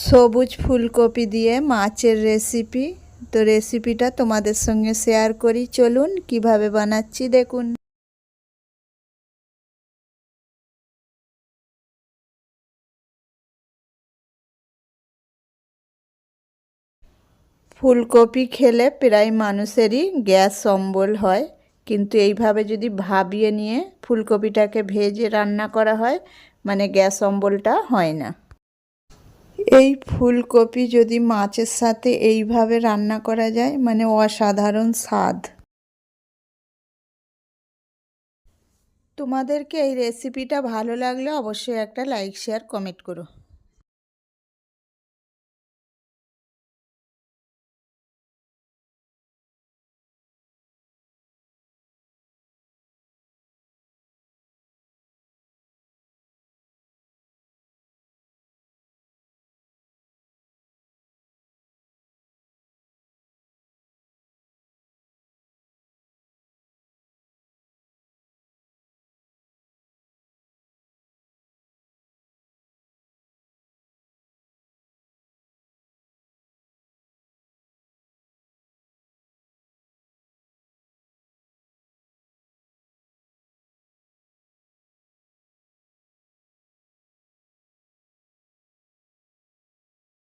সবুজ ফুলকপি দিয়ে মাছের রেসিপি। তো রেসিপিটা তোমাদের সঙ্গে শেয়ার করি, চলুন কিভাবে বানাচ্ছি দেখুন। ফুলকপি খেলে প্রায় মানুষেরই গ্যাস অম্বল হয়, কিন্তু এইভাবে যদি ভাবিয়ে নিয়ে ফুলকপিটাকে ভেজে রান্না করা হয় মানে গ্যাস অম্বলটা হয় না। এই ফুলকপি যদি মাছের সাথে এইভাবে রান্না করা যায় মানে অসাধারণ স্বাদ। তোমাদেরকে এই রেসিপিটা ভালো লাগলে অবশ্যই একটা লাইক শেয়ার কমেন্ট করো।